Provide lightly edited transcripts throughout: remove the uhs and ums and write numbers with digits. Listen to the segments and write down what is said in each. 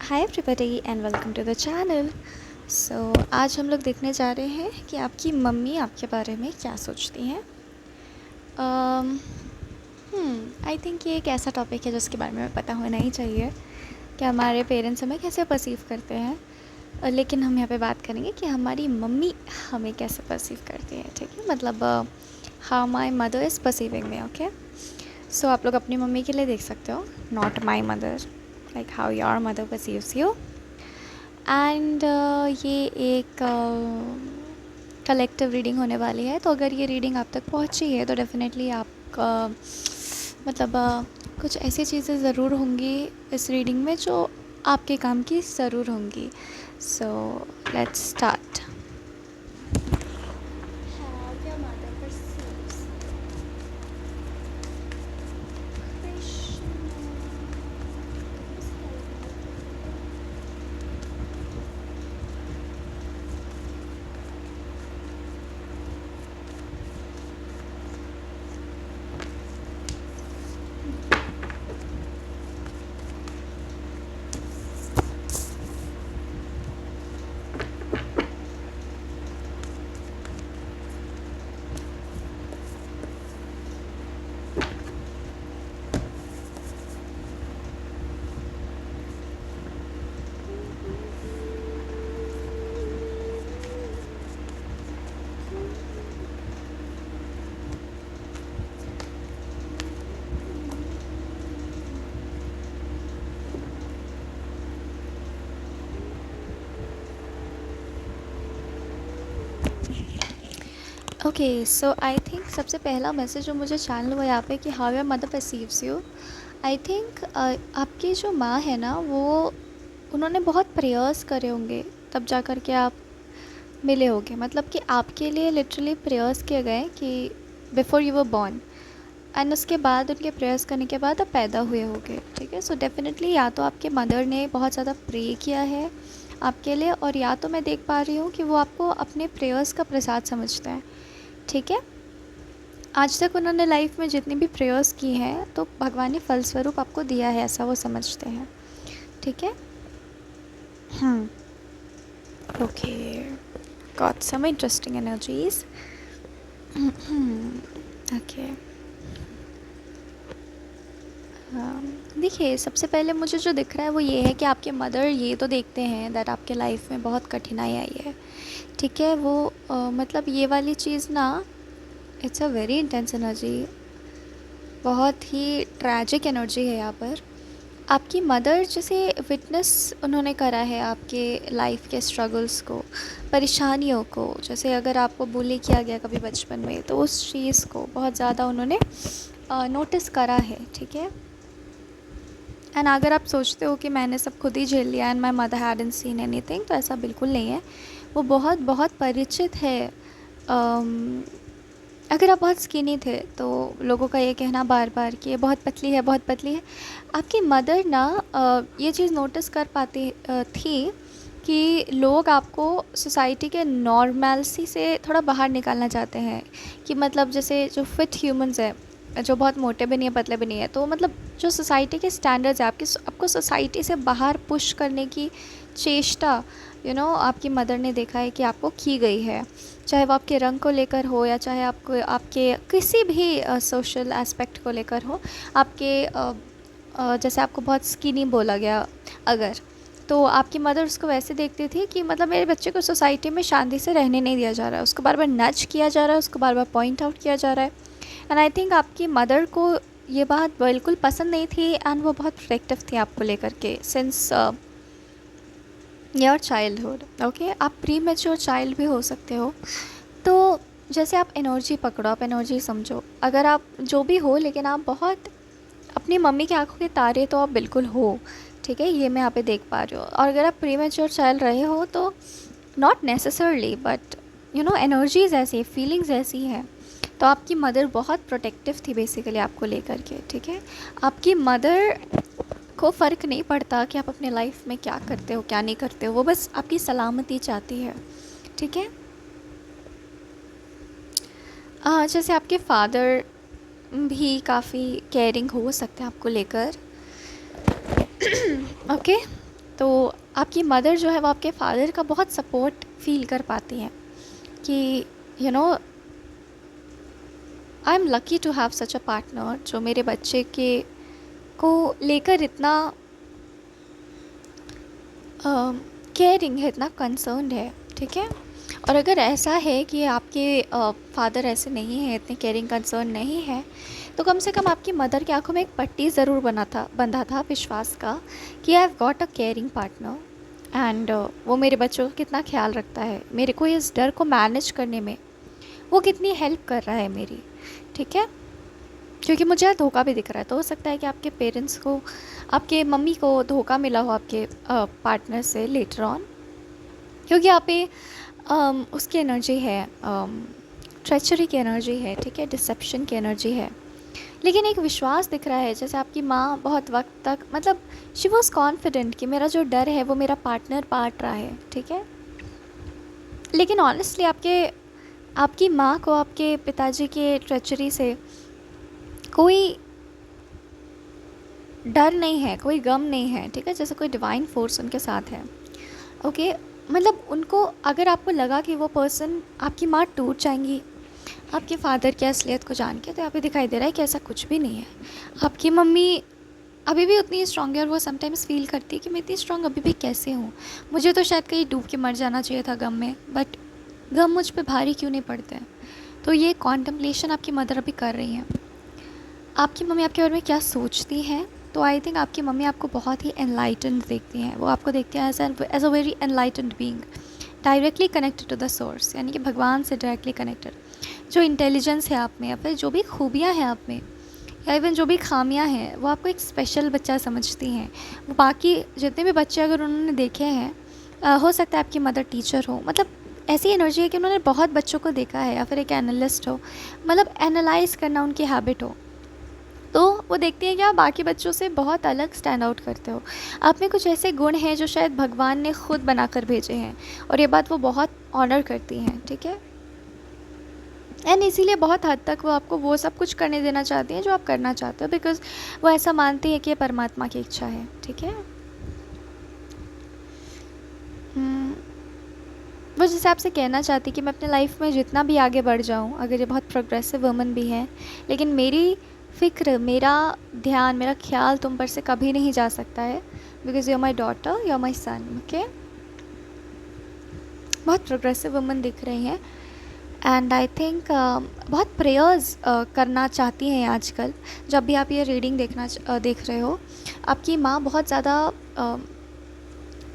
Hi everybody and welcome to the channel. So आज हम लोग देखने जा रहे हैं कि आपकी मम्मी आपके बारे में क्या सोचती हैं। आई थिंक ये एक ऐसा टॉपिक है जिसके बारे में हमें पता होना ही चाहिए कि हमारे पेरेंट्स हमें कैसे परसीव करते हैं। लेकिन हम यहाँ पे बात करेंगे कि हमारी मम्मी हमें कैसे परसीव करती है। ठीक है, मतलब how my mother is perceiving me. Okay, so आप लोग अपनी मम्मी के लिए देख सकते हो, not my mother, like how your mother perceives you. And ये एक कलेक्टिव रीडिंग होने वाली है, तो अगर ये रीडिंग आप तक पहुंची है तो डेफिनेटली आप मतलब कुछ ऐसी चीज़ें ज़रूर होंगी इस रीडिंग में जो आपके काम की ज़रूर होंगी। So let's start. Okay, so I think सबसे पहला मैसेज जो मुझे चैनल वो यहाँ पे कि how your mother perceives you. I think आपकी जो माँ है ना, वो उन्होंने बहुत प्रयास करे होंगे तब जा कर के आप मिले होंगे। मतलब कि आपके लिए लिटरली प्रयास किए गए कि before you were born, and उसके बाद उनके प्रयास करने के बाद आप पैदा हुए होंगे। ठीक है, सो डेफिनेटली या तो आपके मदर ने बहुत ज़्यादा प्रे किया है आपके लिए, और या तो मैं देख पा रही हूँ कि वो आपको अपने प्रेयर्स का प्रसाद समझते हैं। ठीक है, आज तक उन्होंने लाइफ में जितनी भी प्रेयर्स की हैं तो भगवान ने फलस्वरूप आपको दिया है, ऐसा वो समझते हैं। ठीक है, okay, got some interesting energies. Okay, देखिए सबसे पहले मुझे जो दिख रहा है वो ये है कि आपके मदर ये तो देखते हैं दैट आपके लाइफ में बहुत कठिनाई आई है। ठीक है, वो मतलब ये वाली चीज़ ना, it's a very intense energy, बहुत ही ट्रैजिक एनर्जी है यहाँ पर। आपकी मदर जैसे विटनेस उन्होंने करा है आपके लाइफ के स्ट्रगल्स को, परेशानियों को। जैसे अगर आपको बुली किया गया कभी बचपन में तो उस चीज़ को बहुत ज़्यादा उन्होंने नोटिस करा है। ठीक है, एंड अगर आप सोचते हो कि मैंने सब खुद ही झेल लिया and my mother hadn't scene anything, तो ऐसा बिल्कुल नहीं है। वो बहुत बहुत परिचित है। अगर आप बहुत स्किनी थे तो लोगों का ये कहना बार बार कि ये बहुत पतली है, बहुत पतली है। आपकी मदर ना ये चीज़ नोटिस कर पाती थी कि लोग आपको सोसाइटी के नॉर्मैलिटी से थोड़ा बाहर निकालना चाहते हैं। कि मतलब जैसे जो फिट ह्यूमंस है, जो बहुत मोटे भी नहीं है पतले भी नहीं है, तो मतलब जो सोसाइटी के स्टैंडर्ड्स है आपको सोसाइटी से बाहर पुश करने की चेष्टा आपकी मदर ने देखा है कि आपको की गई है। चाहे वो आपके रंग को लेकर हो या चाहे आपको आपके किसी भी सोशल एस्पेक्ट को लेकर हो। आपके जैसे आपको बहुत स्किनी बोला गया अगर, तो आपकी मदर उसको वैसे देखती थी कि मतलब मेरे बच्चे को सोसाइटी में शांति से रहने नहीं दिया जा रहा है, उसको बार बार नच किया जा रहा है, उसको बार बार पॉइंट आउट किया जा रहा है। एंड आई थिंक आपकी मदर को ये बात बिल्कुल पसंद नहीं थी, एंड वो बहुत प्रोटेक्टिव थी आपको लेकर के सिंस योर चाइल्डहुड। ओके, आप प्री मैच्योर चाइल्ड भी हो सकते हो। तो जैसे आप एनर्जी पकड़ो, आप एनर्जी समझो, अगर आप जो भी हो लेकिन आप बहुत अपनी मम्मी की आंखों के तारे तो आप बिल्कुल हो। ठीक है, ये मैं यहाँ पे देख पा रही हूँ। और अगर आप प्री मैच्योर चाइल्ड रहे हो तो नॉट नेसेसरली, बट एनर्जीज ऐसी, फीलिंग्स ऐसी हैं। तो आपकी मदर बहुत प्रोटेक्टिव थी बेसिकली आपको लेकर के। ठीक है, आपकी मदर को फ़र्क नहीं पड़ता कि आप अपने लाइफ में क्या करते हो क्या नहीं करते हो, वो बस आपकी सलामती चाहती है। ठीक है, जैसे आपके फादर भी काफ़ी केयरिंग हो सकते हैं आपको लेकर। ओके, तो तो आपकी मदर जो है वो आपके फादर का बहुत सपोर्ट फील कर पाती हैं कि you know I am lucky to have such a partner जो मेरे बच्चे के को लेकर इतना केयरिंग है, इतना कंसर्न्ड है, ठीक है। और अगर ऐसा है कि आपके फादर ऐसे नहीं हैं, इतने केयरिंग कंसर्न नहीं है, तो कम से कम आपकी मदर की आंखों में एक पट्टी ज़रूर बंधा था विश्वास का कि I have got a caring partner and वो मेरे बच्चों का कितना ख्याल रखता है, मेरे को इस डर को मैनेज करने में वो कितनी हेल्प कर रहा है मेरी, ठीक है। क्योंकि मुझे यहाँ धोखा भी दिख रहा है, तो हो सकता है कि आपके पेरेंट्स को, आपके मम्मी को धोखा मिला हो आपके पार्टनर से लेटर ऑन, क्योंकि यहाँ पे उसकी एनर्जी है, ट्रेचरी की एनर्जी है, ठीक है, डिसेप्शन की एनर्जी है। लेकिन एक विश्वास दिख रहा है, जैसे आपकी माँ बहुत वक्त तक, मतलब शी वॉज कॉन्फिडेंट कि मेरा जो डर है वो मेरा पार्टनर बांट रहा है, ठीक है। लेकिन ऑनेस्टली आपकी माँ को आपके पिताजी के ट्रेचरी से कोई डर नहीं है, कोई गम नहीं है, ठीक है, जैसे कोई डिवाइन फोर्स उनके साथ है, ओके। मतलब उनको, अगर आपको लगा कि वो पर्सन, आपकी माँ टूट जाएंगी आपके फादर की असलियत को जान के, तो यहाँ पे दिखाई दे रहा है कि ऐसा कुछ भी नहीं है। आपकी मम्मी अभी भी उतनी स्ट्रॉन्ग है और वो समटाइम्स फील करती है कि मैं इतनी स्ट्रॉन्ग अभी भी कैसे हूँ, मुझे तो शायद कहीं डूब के मर जाना चाहिए था गम में, बट गम मुझ पे भारी क्यों नहीं पड़ते हैं। तो ये कॉन्टम्पलेशन आपकी मदर अभी कर रही हैं। आपकी मम्मी आपके बारे में क्या सोचती हैं, तो आई थिंक आपकी मम्मी आपको बहुत ही एनलाइटेंड देखती हैं, वो आपको देखती हैं as a very enlightened being, directly connected to the source, यानी कि भगवान से डायरेक्टली कनेक्टेड। जो इंटेलिजेंस है आप में, या फिर जो भी खूबियाँ हैं आप में, या इवन जो भी खामियां हैं, वो आपको एक स्पेशल बच्चा समझती हैं। वो बाकी जितने भी बच्चे अगर उन्होंने देखे हैं, हो सकता है आपकी मदर टीचर हो, मतलब ऐसी एनर्जी है कि उन्होंने बहुत बच्चों को देखा है, या फिर एक एनालिस्ट हो, मतलब एनालाइज करना उनकी हैबिट हो, तो वो देखती हैं कि आप बाकी बच्चों से बहुत अलग स्टैंड आउट करते हो, आप में कुछ ऐसे गुण हैं जो शायद भगवान ने खुद बना कर भेजे हैं, और ये बात वो बहुत ऑनर करती हैं, ठीक है। एंड इसीलिए बहुत हद तक वो आपको वो सब कुछ करने देना चाहती हैं जो आप करना चाहते हो, बिकॉज़ वो ऐसा मानती है कि ये परमात्मा की इच्छा है, ठीक है। हम्म, वो जैसे आपसे कहना चाहती कि मैं अपने लाइफ में जितना भी आगे बढ़ जाऊँ, अगर ये बहुत प्रोग्रेसिव वुमन भी है, लेकिन मेरी फ़िक्र, मेरा ध्यान, मेरा ख्याल तुम पर से कभी नहीं जा सकता है, because you are my daughter, you are my son, okay. बहुत प्रोग्रेसिव वुमन दिख रही हैं एंड आई थिंक बहुत प्रेयर्स करना चाहती हैं आजकल। जब भी आप ये रीडिंग देख रहे हो, आपकी माँ बहुत ज़्यादा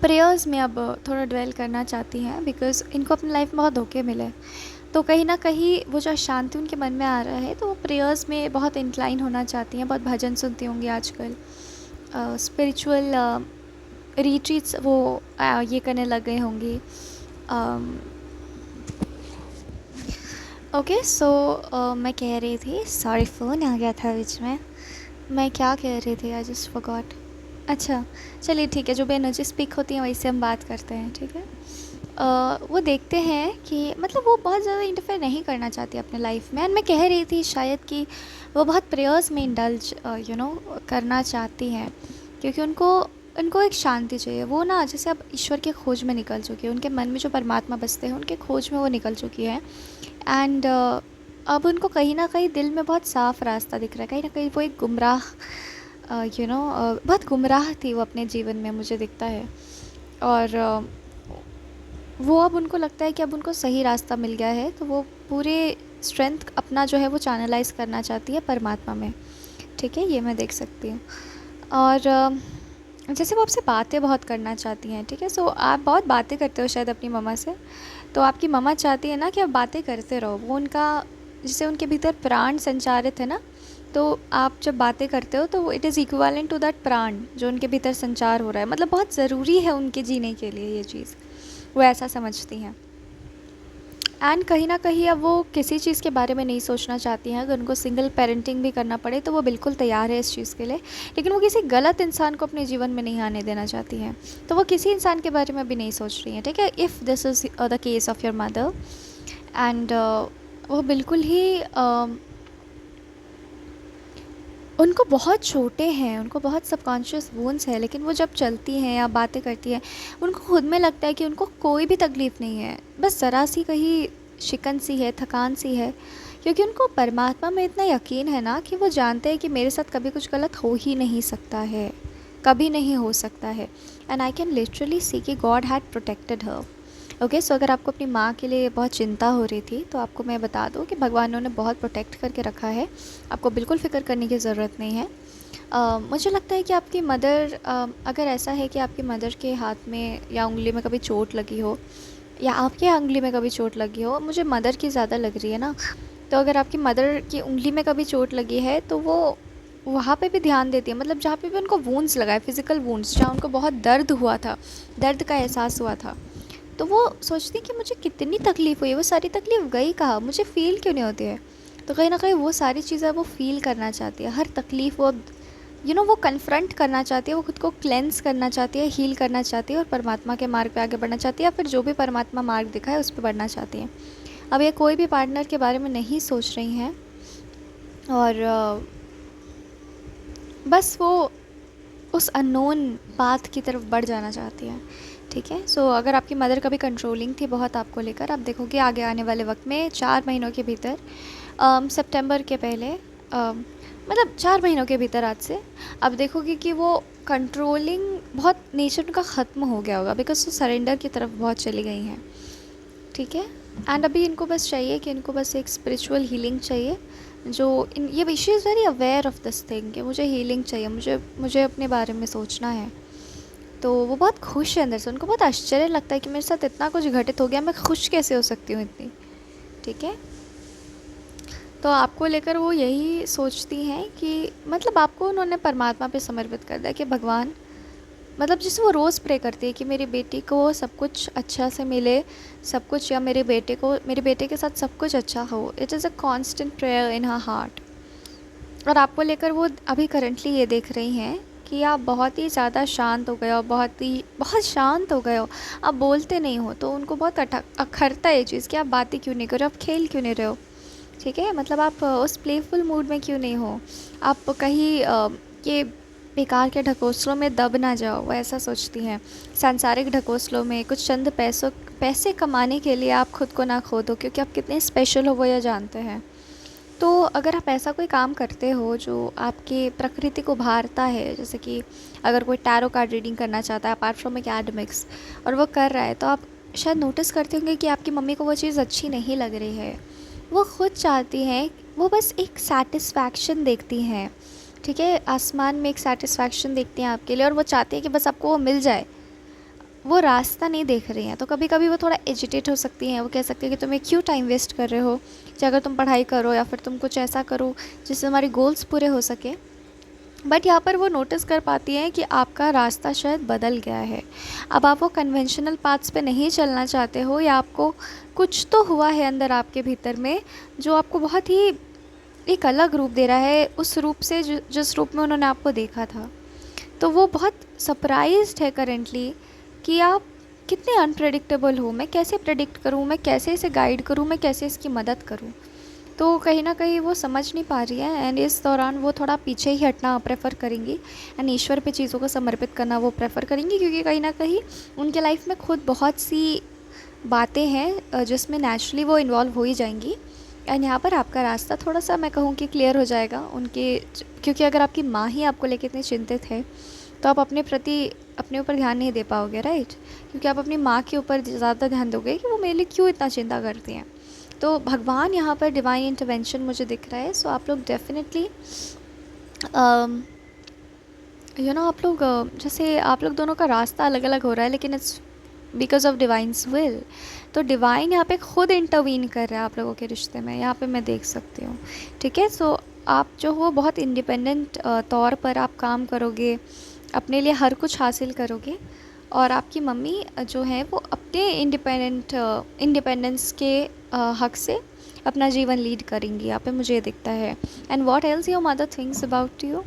प्रेयर्स में अब थोड़ा ड्वेल करना चाहती हैं, बिकॉज़ इनको अपनी लाइफ में बहुत धोखे मिले, तो कहीं ना कहीं वो जो अशांति उनके मन में आ रहा है, तो वो प्रेयर्स में बहुत इंक्लाइन होना चाहती हैं, बहुत भजन सुनती होंगी आजकल, स्पिरिचुअल रिट्रीट्स वो ये करने लग गए होंगी। ओके, सो मैं कह रही थी, सॉरी फ़ोन आ गया था बीच में, मैं क्या कह रही थी, आई जस्ट फॉरगॉट। अच्छा, चलिए ठीक है, जो भी एनर्जी स्पीक होती है वही से हम बात करते हैं, ठीक है। वो देखते हैं कि मतलब वो बहुत ज़्यादा इंटरफेयर नहीं करना चाहती अपने लाइफ में, एंड मैं कह रही थी शायद कि वो बहुत प्रेयर्स में इंडल्ज करना चाहती हैं, क्योंकि उनको उनको एक शांति चाहिए। वो ना जैसे अब ईश्वर के खोज में निकल चुकी है, उनके मन में जो परमात्मा बसते हैं उनके खोज में वो निकल चुकी है, एंड अब उनको कहीं ना कहीं दिल में बहुत साफ रास्ता दिख रहा है, कहीं ना कहीं वो एक गुमराह बहुत गुमराह थी वो अपने जीवन में, मुझे दिखता है। और वो अब उनको लगता है कि अब उनको सही रास्ता मिल गया है, तो वो पूरे स्ट्रेंथ अपना जो है वो चैनलाइज करना चाहती है परमात्मा में, ठीक है, ये मैं देख सकती हूँ। और जैसे वो आपसे बातें बहुत करना चाहती हैं, ठीक है। सो आप बहुत बातें करते हो शायद अपनी मम्मा से, तो आपकी मम्मा चाहती है ना कि आप बातें करते रहो, वो उनका जैसे उनके भीतर प्राण संचारित है ना, तो आप जब बातें करते हो तो it is equivalent to that प्राण जो उनके भीतर संचार हो रहा है, मतलब बहुत ज़रूरी है उनके जीने के लिए ये चीज़, वो ऐसा समझती हैं। एंड कहीं ना कहीं अब वो किसी चीज़ के बारे में नहीं सोचना चाहती हैं, अगर उनको सिंगल पेरेंटिंग भी करना पड़े तो वो बिल्कुल तैयार है इस चीज़ के लिए, लेकिन वो किसी गलत इंसान को अपने जीवन में नहीं आने देना चाहती हैं, तो वो किसी इंसान के बारे में भी नहीं सोच रही हैं, ठीक है। If this is the case of your mother, and वो बिल्कुल ही उनको बहुत छोटे हैं, उनको बहुत सबकॉन्शियस वुंड्स है, लेकिन वो जब चलती हैं या बातें करती हैं, उनको खुद में लगता है कि उनको कोई भी तकलीफ़ नहीं है, बस ज़रा सी कहीं शिकन सी है, थकान सी है, क्योंकि उनको परमात्मा में इतना यकीन है ना कि वो जानते हैं कि मेरे साथ कभी कुछ गलत हो ही नहीं सकता है, कभी नहीं हो सकता है। And I can literally see कि God had protected her. Okay, so अगर आपको अपनी माँ के लिए बहुत चिंता हो रही थी, तो आपको मैं बता दूँ कि भगवान ने उन्हें बहुत प्रोटेक्ट करके रखा है, आपको बिल्कुल फ़िक्र करने की ज़रूरत नहीं है। मुझे लगता है कि आपकी मदर, अगर ऐसा है कि आपकी मदर के हाथ में या उंगली में कभी चोट लगी हो, या आपके उंगली में कभी चोट लगी हो, मुझे मदर की ज़्यादा लग रही है ना, तो अगर आपकी मदर की उंगली में कभी चोट लगी है, तो वो वहाँ पे भी ध्यान देती है, मतलब जहाँ पे भी उनको वूंड्स लगा है, फिज़िकल वूंड्स, जहाँ उनको बहुत दर्द हुआ था, दर्द का एहसास हुआ था, तो वो सोचती कि मुझे कितनी तकलीफ़ हुई है, वो सारी तकलीफ़ गई कहाँ, मुझे फ़ील क्यों नहीं होती है। तो कहीं ना कहीं वो सारी चीज़ें वो फ़ील करना चाहती है, हर तकलीफ़ वो वो कन्फ्रंट करना चाहती है, वो खुद को क्लेंस करना चाहती है, हील करना चाहती है, और परमात्मा के मार्ग पे आगे बढ़ना चाहती है, या फिर जो भी परमात्मा मार्ग दिखा है उस पर बढ़ना चाहती है। अब ये कोई भी पार्टनर के बारे में नहीं सोच रही हैं, और बस वो उस अननोन पाथ की तरफ बढ़ जाना चाहती है। ठीक है, सो अगर आपकी मदर कभी कंट्रोलिंग थी बहुत आपको लेकर, आप देखोगे आगे आने वाले वक्त में 4 महीनों के भीतर, सितंबर के पहले, मतलब 4 महीनों के भीतर आज से, आप देखोगे कि वो कंट्रोलिंग बहुत नेचर उनका ख़त्म हो गया होगा, बिकॉज वो सरेंडर की तरफ बहुत चली गई हैं। ठीक है, एंड अभी इनको बस चाहिए कि इनको बस एक स्पिरिचुअल हीलिंग चाहिए, जो ये she is very aware of this thing कि मुझे हीलिंग चाहिए, मुझे अपने बारे में सोचना है। तो वो बहुत खुश है अंदर से, उनको बहुत आश्चर्य लगता है कि मेरे साथ इतना कुछ घटित हो गया, मैं खुश कैसे हो सकती हूँ इतनी। ठीक है, तो आपको लेकर वो यही सोचती हैं कि मतलब आपको उन्होंने परमात्मा पे समर्पित कर दिया कि भगवान, मतलब जिसे वो रोज़ प्रे करती है कि मेरी बेटी को सब कुछ अच्छा से मिले, सब कुछ, या मेरे बेटे के साथ सब कुछ अच्छा हो। It is a constant prayer in her heart. और आपको लेकर वो अभी करंटली ये देख रही हैं कि आप बहुत ही ज़्यादा शांत हो गए हो, बहुत शांत हो गए हो, आप बोलते नहीं हो, तो उनको बहुत अखरता है ये चीज़ कि आप बातें क्यों नहीं कर रहे हो, आप खेल क्यों नहीं रहे हो। ठीक है, मतलब आप उस प्लेफुल मूड में क्यों नहीं हो, आप कहीं ये बेकार के ढकोसलों में दब ना जाओ, वो ऐसा सोचती हैं। सांसारिक ढकोसलों में कुछ चंद पैसे कमाने के लिए आप खुद को ना खो दो, क्योंकि आप कितने स्पेशल हो वो यह जानते हैं। तो अगर आप ऐसा कोई काम करते हो जो आपकी प्रकृति को भारता है, जैसे कि अगर कोई टैरो कार्ड रीडिंग करना चाहता है अपार्ट फ्रॉम एकेडमिक्स, और वो कर रहा है, तो आप शायद नोटिस करते होंगे कि आपकी मम्मी को वो चीज़ अच्छी नहीं लग रही है। वो खुद चाहती हैं, वो बस एक सेटिस्फैक्शन देखती हैं। ठीक है, आसमान में एक सेटिस्फैक्शन देखती हैं आपके लिए, और वो चाहती है कि बस आपको वो मिल जाए, वो रास्ता नहीं देख रही हैं। तो कभी कभी वो थोड़ा एजिटेट हो सकती हैं, वो कह सकती है कि तुम्हें क्यों टाइम वेस्ट कर रहे हो, चाहे अगर तुम पढ़ाई करो या फिर तुम कुछ ऐसा करो जिससे हमारी गोल्स पूरे हो सके। बट यहाँ पर वो नोटिस कर पाती हैं कि आपका रास्ता शायद बदल गया है, अब आप वो कन्वेंशनल पाथ्स पे नहीं चलना चाहते हो, या आपको कुछ तो हुआ है अंदर आपके भीतर में जो आपको बहुत ही एक अलग रूप दे रहा है उस रूप से जिस रूप में उन्होंने आपको देखा था। तो वो बहुत सरप्राइज्ड है करेंटली कि आप कितने अनप्रेडिक्टेबल हो, मैं कैसे प्रेडिक्ट करूँ, मैं कैसे इसे गाइड करूँ, मैं कैसे इसकी मदद करूँ। तो कहीं ना कहीं वो समझ नहीं पा रही है, एंड इस दौरान वो थोड़ा पीछे ही हटना प्रेफर करेंगी, एंड ईश्वर पे चीज़ों को समर्पित करना वो प्रेफर करेंगी, क्योंकि कहीं ना कहीं उनके लाइफ में खुद बहुत सी बातें हैं जिसमें नेचुरली वो इन्वॉल्व हो ही जाएंगी। एंड यहाँ पर आपका रास्ता थोड़ा सा मैं कहूँ कि क्लियर हो जाएगा उनके, क्योंकि अगर आपकी माँ ही आपको लेकर इतनी चिंतित है, तो आप अपने ऊपर ध्यान नहीं दे पाओगे, राइट। क्योंकि आप अपनी माँ के ऊपर ज़्यादा ध्यान दोगे कि वो मेरे लिए क्यों इतना चिंता करती हैं। तो भगवान यहाँ पर डिवाइन इंटरवेंशन मुझे दिख रहा है। सो आप लोग डेफिनेटली आप लोग जैसे आप लोग दोनों का रास्ता अलग अलग हो रहा है, लेकिन it's because of divines will. तो डिवाइन यहाँ पे खुद इंटरवीन कर रहा है आप लोगों के रिश्ते में, यहाँ पे मैं देख सकती हूँ। ठीक है, सो आप जो हो बहुत इंडिपेंडेंट तौर पर आप काम करोगे, अपने लिए हर कुछ हासिल करोगे, और आपकी मम्मी जो है वो अपने इंडिपेंडेंस के हक से अपना जीवन लीड करेंगी, यहाँ पे मुझे दिखता है। And what else your mother things about you.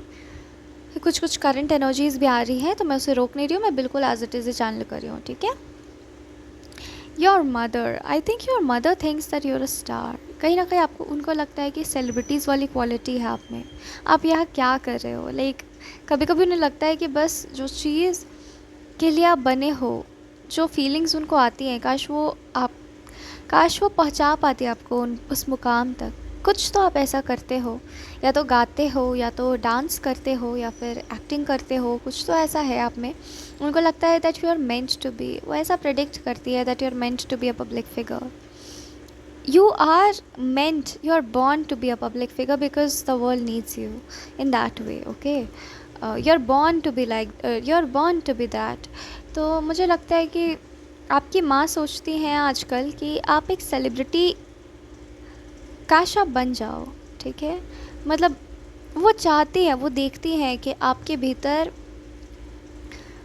कुछ करंट एनर्जीज भी आ रही हैं, तो मैं उसे रोक नहीं रही हूँ, मैं बिल्कुल एज इट इज़ चैनल कर रही हूँ। ठीक है, your mother, I think your mother thinks that you're a star. कहीं ना कहीं आपको उनको लगता है कि सेलिब्रिटीज़ वाली क्वालिटी है आप में, आप यहाँ क्या कर रहे हो। लाइक कभी कभी उन्हें लगता है कि बस जो चीज़ के लिए आप बने हो, जो फीलिंग्स उनको आती हैं, काश वो पहुंचा पाती आपको उस मुकाम तक। कुछ तो आप ऐसा करते हो, या तो गाते हो, या तो डांस करते हो, या फिर एक्टिंग करते हो, कुछ तो ऐसा है आप में। उनको लगता है that you are meant to be, वो ऐसा प्रेडिक्ट करती है that you are meant to be a public figure. You are born to be a public figure because the world needs you in that way, okay? You're born to be you're born to be that. तो मुझे लगता है कि आपकी माँ सोचती हैं आजकल कि आप एक सेलिब्रिटी काश आप बन जाओ, ठीक है। मतलब वो चाहती हैं, वो देखती हैं कि आपके भीतर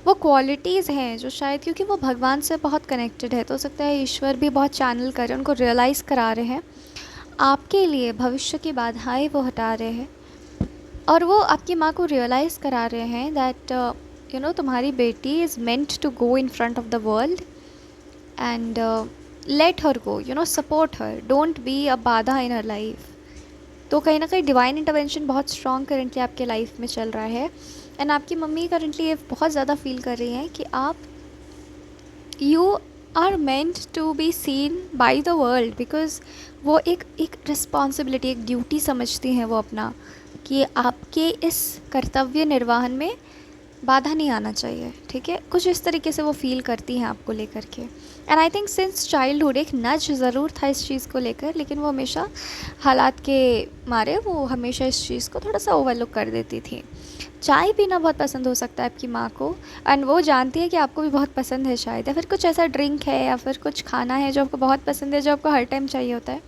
वो क्वालिटीज़ हैं जो शायद, क्योंकि वो भगवान से बहुत कनेक्टेड है, तो हो सकता है ईश्वर भी बहुत चैनल कर रहे हैं, उनको रियलाइज़ करा रहे हैं आपके लिए भविष्य की बाधाएं वो हटा रहे हैं। और वो आपकी माँ को रियलाइज़ करा रहे हैं दैट तुम्हारी बेटी is meant to go in front of the world, and let her go, support her, don't be a बाधा इन हर लाइफ। तो कहीं ना कहीं डिवाइन इंटरवेंशन बहुत स्ट्रॉन्ग करंटली आपके लाइफ में चल रहा है। एंड आपकी मम्मी करंटली ये बहुत ज़्यादा फील कर रही हैं कि आप you are meant to be seen by the world, because वो एक रिस्पॉन्सिबिलिटी, एक ड्यूटी समझती हैं वो अपना, कि आपके इस कर्तव्य निर्वहन में बाधा नहीं आना चाहिए, ठीक है। कुछ इस तरीके से वो फील करती हैं आपको लेकर के। And I think since childhood एक नज ज़रूर था इस चीज़ को लेकर, लेकिन वो हमेशा हालात के मारे वो हमेशा इस चीज़ को थोड़ा सा ओवरलुक कर देती थी। चाय पीना बहुत पसंद हो सकता है आपकी माँ को, एंड वो जानती है कि आपको भी बहुत पसंद है शायद, या फिर कुछ ऐसा ड्रिंक है या फिर कुछ खाना है जो आपको बहुत पसंद है, जो आपको हर टाइम चाहिए होता है।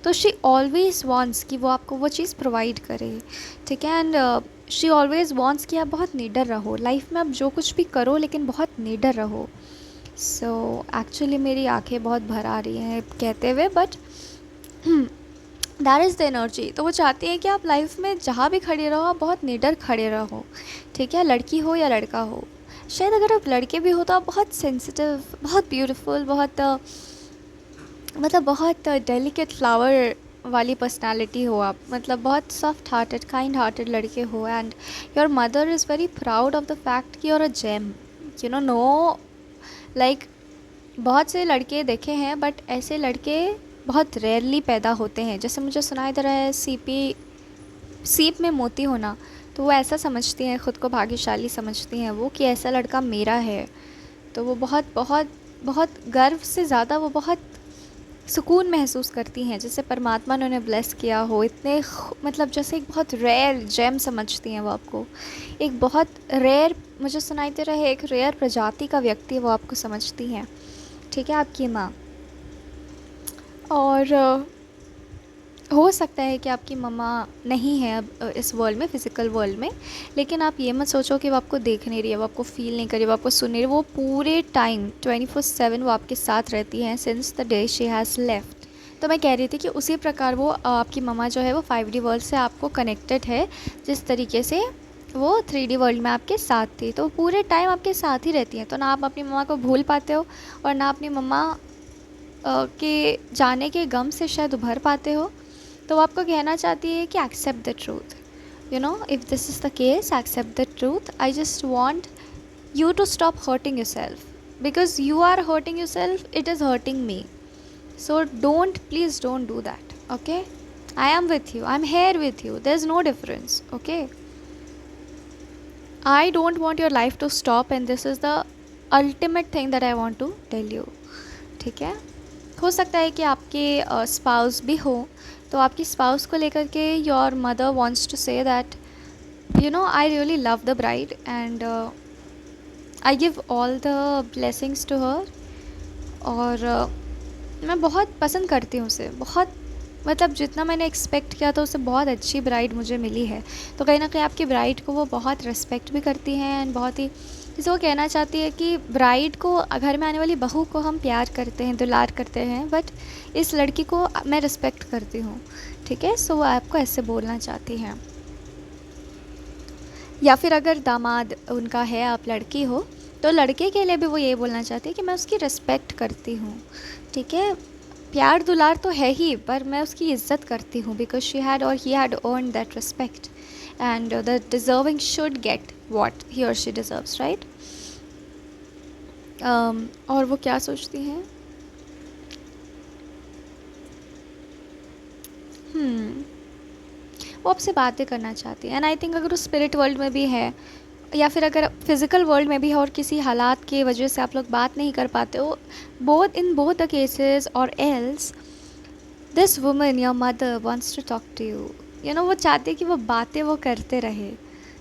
तो शी ऑलवेज़ वांट्स कि वो आपको वो चीज़ प्रोवाइड करे, ठीक है। एंड शी ऑलवेज़ वांट्स कि आप बहुत निडर रहो लाइफ में, आप जो कुछ भी करो लेकिन बहुत निडर रहो। सो एक्चुअली मेरी आंखें बहुत भर आ रही हैं कहते हुए, but that is the energy. तो वो चाहती है कि आप लाइफ में जहाँ भी खड़े रहो आप बहुत निडर खड़े रहो, ठीक है। लड़की हो या लड़का हो, शायद अगर आप लड़के भी हो तो आप बहुत सेंसिटिव, बहुत ब्यूटीफुल, बहुत मतलब बहुत डेलिकेट फ्लावर वाली पर्सनालिटी हो आप, मतलब बहुत सॉफ्ट हार्टेड, काइंड हार्टेड लड़के हो। And your mother is very proud of the fact कि you're a gem, know like बहुत से लड़के देखे हैं बट ऐसे लड़के बहुत रेयरली पैदा होते हैं। जैसे मुझे सुनाई दे रहा है सीप में मोती होना, तो वो ऐसा समझती हैं, ख़ुद को भाग्यशाली समझती हैं वो कि ऐसा लड़का मेरा है। तो वो बहुत बहुत बहुत गर्व से ज़्यादा वो बहुत सुकून महसूस करती हैं, जैसे परमात्मा ने उन्हें ब्लेस किया हो, इतने मतलब जैसे एक बहुत रेयर जेम समझती हैं वो आपको, एक बहुत रेयर, मुझे सुनाई दे रहा है एक रेयर प्रजाति का व्यक्ति वो आपको समझती हैं, ठीक है, आपकी माँ। और हो सकता है कि आपकी मम्मा नहीं है अब इस वर्ल्ड में, फ़िज़िकल वर्ल्ड में, लेकिन आप ये मत सोचो कि वो आपको देख नहीं रही है, वो आपको फ़ील नहीं कर रही है, वो आपको सुन नहीं रही, वो पूरे टाइम 24/7 वो आपके साथ रहती हैं since the day she has left. तो मैं कह रही थी कि उसी प्रकार वो आपकी मम्मा जो है वो 5D वर्ल्ड से आपको कनेक्टेड है, जिस तरीके से वो 3D वर्ल्ड में आपके साथ थी। तो पूरे टाइम आपके साथ ही रहती हैं, तो ना आप अपनी मम्मा को भूल पाते हो और ना अपनी मम्मा के जाने के गम से शायद उभर पाते हो। तो वो आपको कहना चाहती है कि accept the truth, if this is the case, accept the truth. I just want you to stop hurting yourself, because you are hurting yourself, it is hurting me. So please don't do that, okay. I am with you, I am here with you, there is no difference, okay. I don't want your life to stop, and this is the ultimate thing that I want to tell you, ठीक है। हो सकता है कि आपके spouse भी हो, तो आपकी स्पाउस को लेकर के your mother wants to say that I really love the bride and I give all the blessings to her. और मैं बहुत पसंद करती हूँ उसे, बहुत, मतलब जितना मैंने एक्सपेक्ट किया था उससे बहुत अच्छी ब्राइड मुझे मिली है। तो कहीं ना कहीं आपकी ब्राइड को वो बहुत रिस्पेक्ट भी करती हैं, एंड बहुत ही, जैसे वो कहना चाहती है कि ब्राइड को, घर में आने वाली बहू को हम प्यार करते हैं, दुलार करते हैं, बट इस लड़की को मैं रिस्पेक्ट करती हूँ, ठीक है। सो वो आपको ऐसे बोलना चाहती हैं। या फिर अगर दामाद उनका है, आप लड़की हो, तो लड़के के लिए भी वो ये बोलना चाहती है कि मैं उसकी रिस्पेक्ट करती हूँ, ठीक है। प्यार दुलार तो है ही, पर मैं उसकी इज़्ज़त करती हूँ, बिकॉज शी हैड और he had earn that respect, and the deserving should get what he और शी डिज़र्व्स, राइट। और वो क्या सोचती हैं? हम्म वो आपसे बातें करना चाहती है, एंड आई थिंक अगर वो स्पिरिट वर्ल्ड में भी है, या फिर अगर फिज़िकल वर्ल्ड में भी है और किसी हालात की वजह से आप लोग बात नहीं कर पाते हो, बोथ द केसेस और else, this woman your mother wants to talk to you, you know. वो चाहते हैं कि वो बातें वो करते रहे,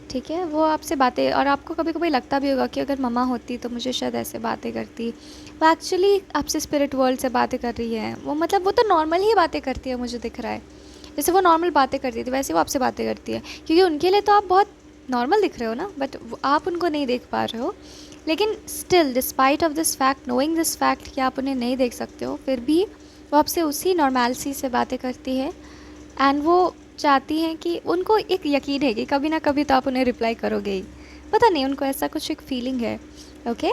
ठीक है। वो आपसे बातें, और आपको कभी कभी लगता भी होगा कि अगर ममा होती तो मुझे शायद ऐसे बातें करती, वो एक्चुअली आपसे स्पिरिट वर्ल्ड से बातें कर रही है। वो मतलब वो तो नॉर्मल ही बातें करती है, मुझे दिख रहा है, जैसे वो नॉर्मल बातें करती थी वैसे वो आपसे बातें करती है, क्योंकि उनके लिए तो आप बहुत नॉर्मल दिख रहे हो ना, बट आप उनको नहीं देख पा रहे हो। लेकिन still despite of this fact, knowing this fact कि आप उन्हें नहीं देख सकते हो, फिर भी वो आपसे उसी नॉर्मैलिटी से बातें करती है, एंड वो चाहती हैं कि उनको एक यकीन है कि कभी ना कभी तो आप उन्हें रिप्लाई करोगे ही, पता नहीं उनको ऐसा कुछ एक फीलिंग है, ओके।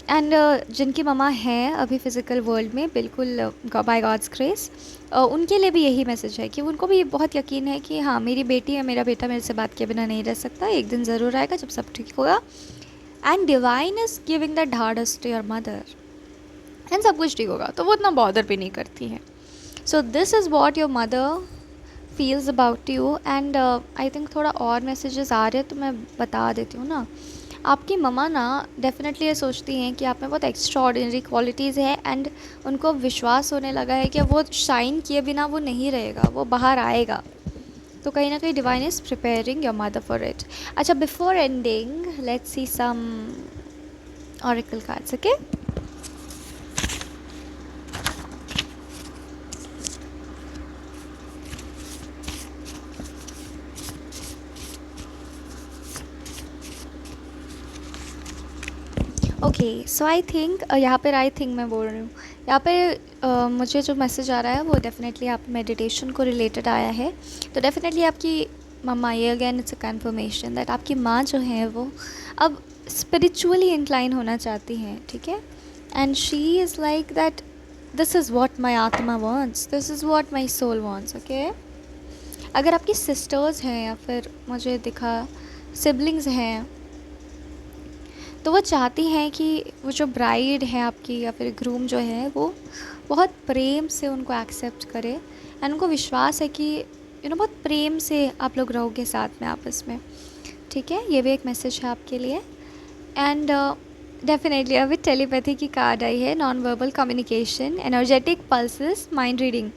एंड जिनकी ममा हैं अभी फ़िज़िकल वर्ल्ड में, बिल्कुल बाय गॉड्स ग्रेस, उनके लिए भी यही मैसेज है कि उनको भी बहुत यकीन है कि हाँ मेरी बेटी है, मेरा बेटा मेरे से बात किए बिना नहीं रह सकता, एक दिन ज़रूर आएगा जब सब ठीक होगा, and divine is giving that ढार्डस टू योर मदर, एंड सब कुछ ठीक होगा, तो वो उतना बॉदर भी नहीं करती हैं। So this is what your mother feels about you, and I think थोड़ा और मैसेजेस आ रहे हैं तो मैं बता देती हूँ ना। आपकी ममा ना डेफिनेटली ये सोचती हैं कि आप में बहुत एक्स्ट्रा ऑर्डिनरी क्वालिटीज़ है, एंड उनको विश्वास होने लगा है कि वो शाइन किए बिना वो नहीं रहेगा, वो बाहर आएगा। तो कहीं ना कहीं divine is preparing your mother for it. अच्छा, before ending let's see some oracle cards, okay. Okay, so I think यहाँ पर आई थिंक मैं बोल रही हूँ, यहाँ पे मुझे जो मैसेज आ रहा है वो डेफिनेटली आप मेडिटेशन को रिलेटेड आया है। तो डेफिनेटली आपकी मम्मा, ये again it's a conformation that आपकी माँ जो है वो अब स्पिरिचुअली इंक्लाइन होना चाहती हैं, ठीक है। And she is like that this is what my आत्मा wants, this is what my soul wants, okay. अगर आपकी सिस्टर्स हैं या फिर मुझे दिखा सिबलिंग्स हैं, तो वो चाहती हैं कि वो जो ब्राइड है आपकी या फिर ग्रूम जो है वो बहुत प्रेम से उनको एक्सेप्ट करे, एंड उनको विश्वास है कि बहुत प्रेम से आप लोग रहोगे साथ में आपस में, ठीक है। ये भी एक मैसेज है आपके लिए। एंड डेफिनेटली अभी टेलीपैथी की कार्ड आई है, non verbal communication, energetic pulses, mind reading.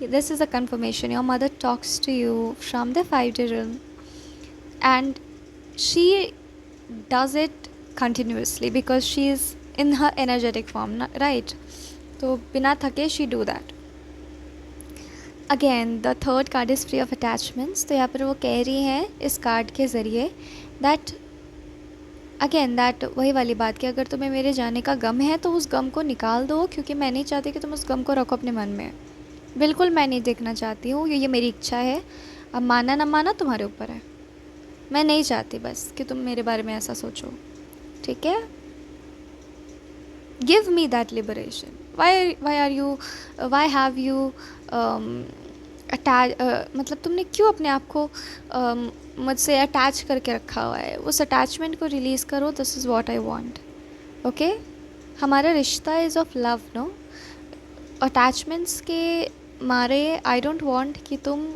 This is a confirmation your mother talks to you from the 5D realm, and she does it continuously because she is in her energetic form, right? तो बिना थके she do that. Again the third card is free of attachments. तो यहाँ पर वो कह रही हैं इस कार्ड के ज़रिए दैट अगेन दैट वही वाली बात कि अगर तुम्हें मेरे जाने का गम है तो उस गम को निकाल दो, क्योंकि मैं नहीं चाहती कि तुम उस गम को रखो अपने मन में। बिल्कुल मैं नहीं देखना चाहती हूँ, ये मेरी इच्छा है, अब माना ना माना तुम्हारे ऊपर है। मैं नहीं चाहती बस कि तुम मेरे बारे में ऐसा सोचो, ठीक है। Give me that liberation, why are you, why have you attach, मतलब तुमने क्यों अपने आप को मुझसे अटैच करके रखा हुआ है, उस अटैचमेंट को रिलीज़ करो। This is what I want, okay. हमारा रिश्ता is of love, no attachments के मारे। आई डोंट वॉन्ट कि तुम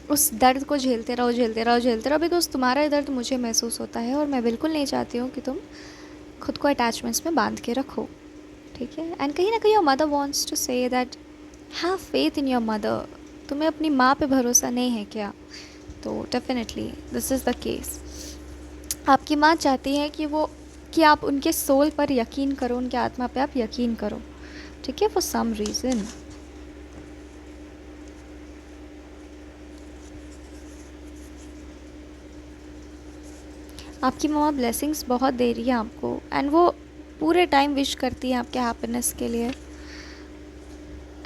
उस दर्द को झेलते रहो, बिकॉज तुम्हारा दर्द मुझे महसूस होता है, और मैं बिल्कुल नहीं चाहती हूँ कि तुम खुद को अटैचमेंट्स में बांध के रखो, ठीक है। एंड कहीं ना कहीं your mother wants to say that have faith in your mother. तुम्हें अपनी माँ पे भरोसा नहीं है क्या? तो definitely this is the case. आपकी माँ चाहती है कि आप उनके सोल पर यकीन करो, उनके आत्मा पे आप यकीन करो, ठीक है, फॉर सम रीज़न। आपकी मम्मा ब्लेसिंग्स बहुत दे रही है आपको, एंड वो पूरे टाइम विश करती है आपके हैप्पीनेस के लिए।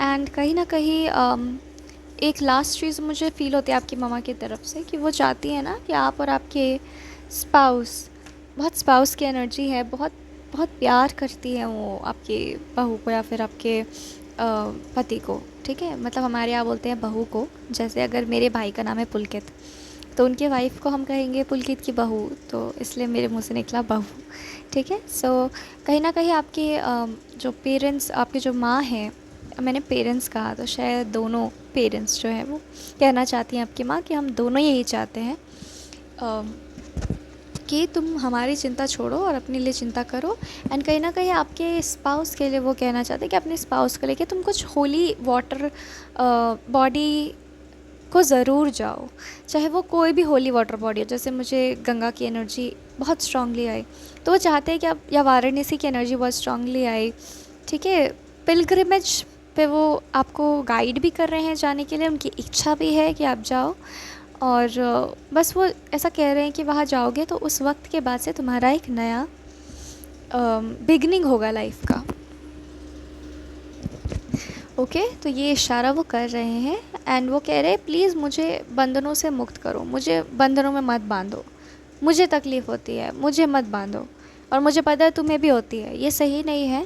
एंड कहीं ना कहीं एक लास्ट चीज़ मुझे फ़ील होती है आपकी मम्मा की तरफ से कि वो चाहती है ना कि आप और आपके स्पाउस बहुत स्पाउस की एनर्जी है, बहुत बहुत प्यार करती है वो आपकी बहू को या फिर आपके पति को, ठीक है। मतलब हमारे यहाँ बोलते हैं बहू को, जैसे अगर मेरे भाई का नाम है पुलकित, तो उनके वाइफ को हम कहेंगे पुलकित की बहू, तो इसलिए मेरे मुंह से निकला बहू, ठीक है। सो कहीं ना कहीं आपके जो पेरेंट्स, आपके जो माँ हैं, मैंने पेरेंट्स कहा तो शायद दोनों पेरेंट्स जो हैं वो कहना चाहती हैं आपकी माँ कि हम दोनों यही चाहते हैं कि तुम हमारी चिंता छोड़ो और अपने लिए चिंता करो। एंड कहीं ना कहीं आपके स्पाउस के लिए वो कहना चाहते हैं कि अपने स्पाउस को लेके तुम कुछ होली वाटर बॉडी को ज़रूर जाओ, चाहे वो कोई भी होली वाटर बॉडी हो। जैसे मुझे गंगा की एनर्जी बहुत स्ट्रांगली आई, तो वो चाहते हैं कि आप, या वाराणसी की एनर्जी बहुत स्ट्रांगली आई, ठीक है। पिलग्रिमेज पे वो आपको गाइड भी कर रहे हैं जाने के लिए, उनकी इच्छा भी है कि आप जाओ। और बस वो ऐसा कह रहे हैं कि वहाँ जाओगे तो उस वक्त के बाद से तुम्हारा एक नया बिगनिंग होगा लाइफ का। ओके तो ये इशारा वो कर रहे हैं एंड वो कह रहे हैं प्लीज़ मुझे बंधनों से मुक्त करो, मुझे बंधनों में मत बांधो, मुझे तकलीफ़ होती है, मुझे मत बांधो, और मुझे पता है तुम्हें भी होती है, ये सही नहीं है।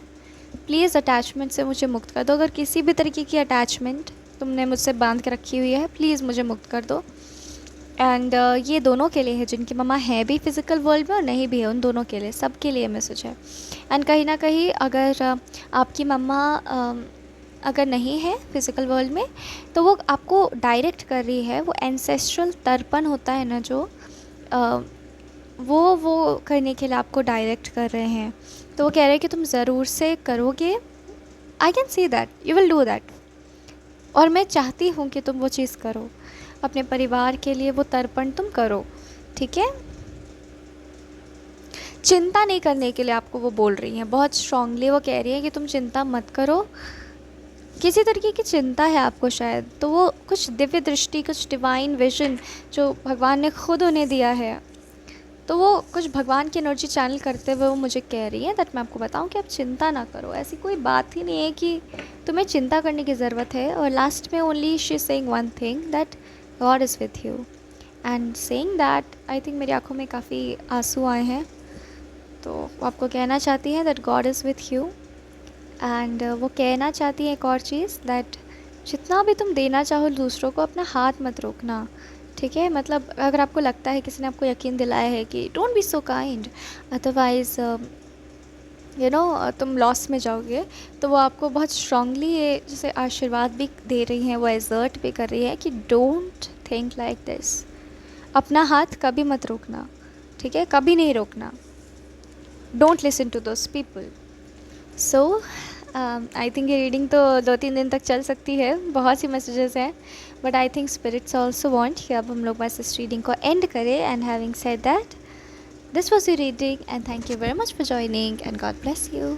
प्लीज़ अटैचमेंट से मुझे मुक्त कर दो। अगर किसी भी तरीके की अटैचमेंट तुमने मुझसे बांध के रखी हुई है, प्लीज़ मुझे मुक्त कर दो। एंड ये दोनों के लिए है, जिनकी मम्मा है भी फिज़िकल वर्ल्ड में और नहीं भी है, उन दोनों के लिए, सब के लिए मैसेज है। एंड कहीं ना कहीं अगर आपकी मम्मा अगर नहीं है फिज़िकल वर्ल्ड में, तो वो आपको डायरेक्ट कर रही है, वो एंसेस्ट्रल तर्पण होता है ना जो, वो करने के लिए आपको डायरेक्ट कर रहे हैं। तो वो कह रहे हैं कि तुम ज़रूर से करोगे, I can see that you will do that, और मैं चाहती हूँ कि तुम वो चीज़ करो, अपने परिवार के लिए वो तर्पण तुम करो, ठीक है। चिंता नहीं करने के लिए आपको वो बोल रही हैं, बहुत स्ट्रांगली वो कह रही है कि तुम चिंता मत करो। किसी तरीके की चिंता है आपको शायद, तो वो कुछ दिव्य दृष्टि, कुछ डिवाइन विजन जो भगवान ने खुद उन्हें दिया है, तो वो कुछ भगवान की एनर्जी चैनल करते हुए वो मुझे कह रही है दैट मैं आपको बताऊं कि आप चिंता ना करो। ऐसी कोई बात ही नहीं है कि तुम्हें चिंता करने की ज़रूरत है। और लास्ट में only she is saying one thing, that God is with you. And saying that I think मेरी आंखों में काफ़ी आंसू आए हैं, तो वो आपको कहना चाहती हैं that God is with you. And वो कहना चाहती है एक और चीज़, दैट जितना भी तुम देना चाहो दूसरों को, अपना हाथ मत रोकना, ठीक है। मतलब अगर आपको लगता है किसी ने आपको यकीन दिलाया है कि don't be so kind, otherwise you know तुम लॉस में जाओगे, तो वो आपको बहुत स्ट्रांगली ये जैसे आशीर्वाद भी दे रही हैं, वो एजर्ट भी कर रही है कि डोंट थिंक लाइक दिस, अपना हाथ कभी मत रोकना, ठीक है, कभी नहीं रोकना। Don't listen to those people. So I think ये रीडिंग तो 2-3 दिन तक चल सकती है, बहुत सी मैसेजेस हैं, but I think spirits also want कि अब हम लोग बस इस रीडिंग को एंड करें। And having said that, this was your reading and thank you very much for joining and God bless you.